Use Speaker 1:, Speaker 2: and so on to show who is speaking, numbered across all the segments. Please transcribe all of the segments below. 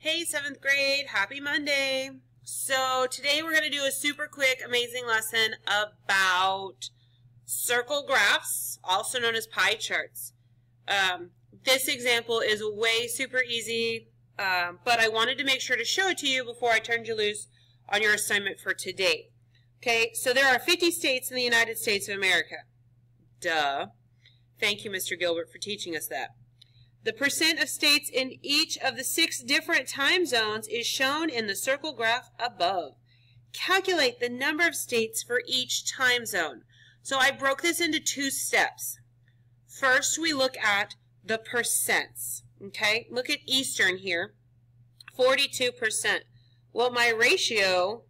Speaker 1: Hey, 7th grade, happy Monday. So today we're going to do a super quick, amazing lesson about circle graphs, also known as pie charts. This example is way super easy, but I wanted to make sure to show it to you before I turned you loose on your assignment for today. Okay, so there are 50 states in the United States of America. Duh. Thank you, Mr. Gilbert, for teaching us that. The percent of states in each of the 6 different time zones is shown in the circle graph above. Calculate the number of states for each time zone. So I broke this into 2 steps. First, we look at the percents. Okay, look at Eastern here, 42%. Well, my ratio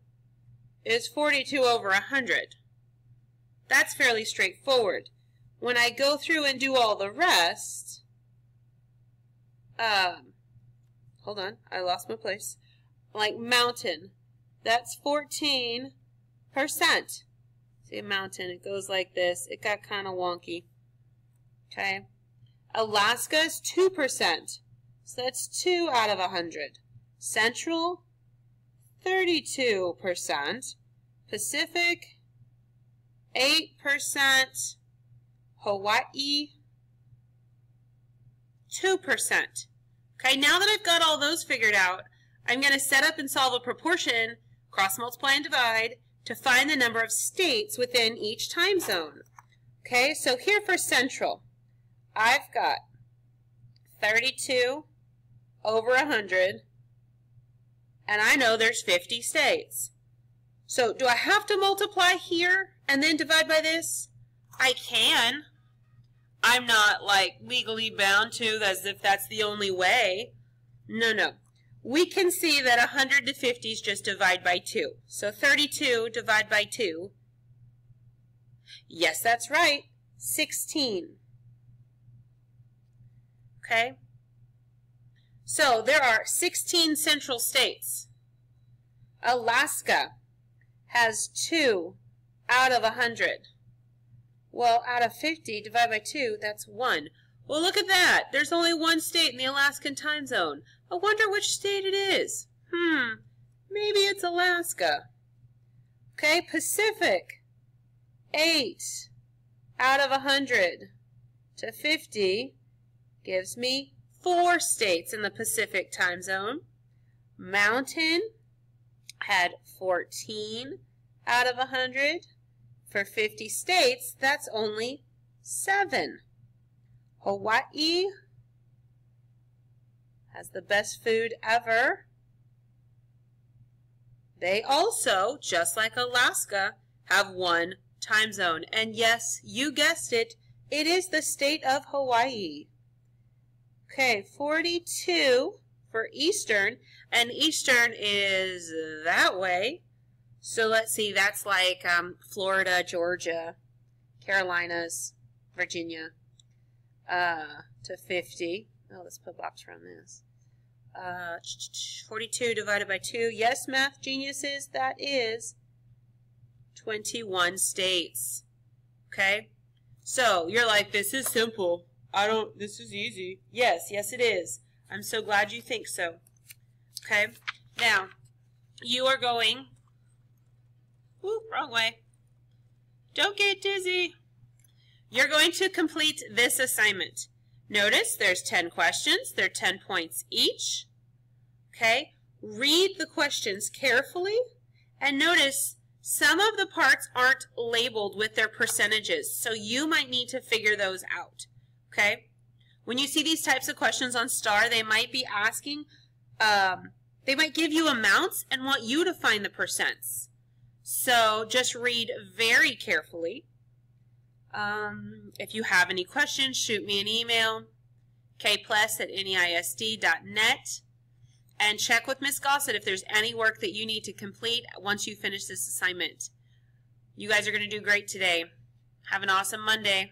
Speaker 1: is 42 over 100. That's fairly straightforward. When I go through and do all the rest, hold on, I lost my place. Like mountain, that's 14%. See, mountain, it goes like this. It got kind of wonky. Okay. Alaska is 2%. So that's 2 out of 100. Central, 32%. Pacific, 8%. Hawaii, 2%. Okay, now that I've got all those figured out, I'm going to set up and solve a proportion, cross multiply and divide, to find the number of states within each time zone. Okay, so here for Central, I've got 32 over 100, and I know there's 50 states. So do I have to multiply here and then divide by this? I can. I'm not like legally bound to as if that's the only way. No. We can see that 100 to 50 is just divide by 2. So 32 divide by 2. Yes, that's right. 16. Okay? So there are 16 central states. Alaska has 2 out of 100. Well, out of 50, divide by 2, that's 1. Well, look at that. There's only 1 state in the Alaskan time zone. I wonder which state it is. Maybe it's Alaska. Okay, Pacific, 8 out of 100 to 50 gives me 4 states in the Pacific time zone. Mountain had 14 out of 100. For 50 states, that's only 7. Hawaii has the best food ever. They also, just like Alaska, have 1 time zone. And yes, you guessed it, it is the state of Hawaii. Okay, 42 for Eastern, and Eastern is that way. So let's see, that's like Florida, Georgia, Carolinas, Virginia, to 50. Oh, let's put box around this. 42 divided by 2. Yes, math geniuses, that is 21 states. Okay? So you're like, this is simple. This is easy. Yes, it is. I'm so glad you think so. Okay? Now, you are going... Ooh, wrong way. Don't get dizzy. You're going to complete this assignment. Notice there's 10 questions. They're 10 points each. Okay? Read the questions carefully and notice some of the parts aren't labeled with their percentages, so you might need to figure those out. Okay? When you see these types of questions on STAR, they might be asking, they might give you amounts and want you to find the percents. So just read very carefully. If you have any questions, shoot me an email, kplus@neisd.net, and check with Miss Gossett if there's any work that you need to complete once you finish this assignment. You guys are going to do great today. Have an awesome Monday.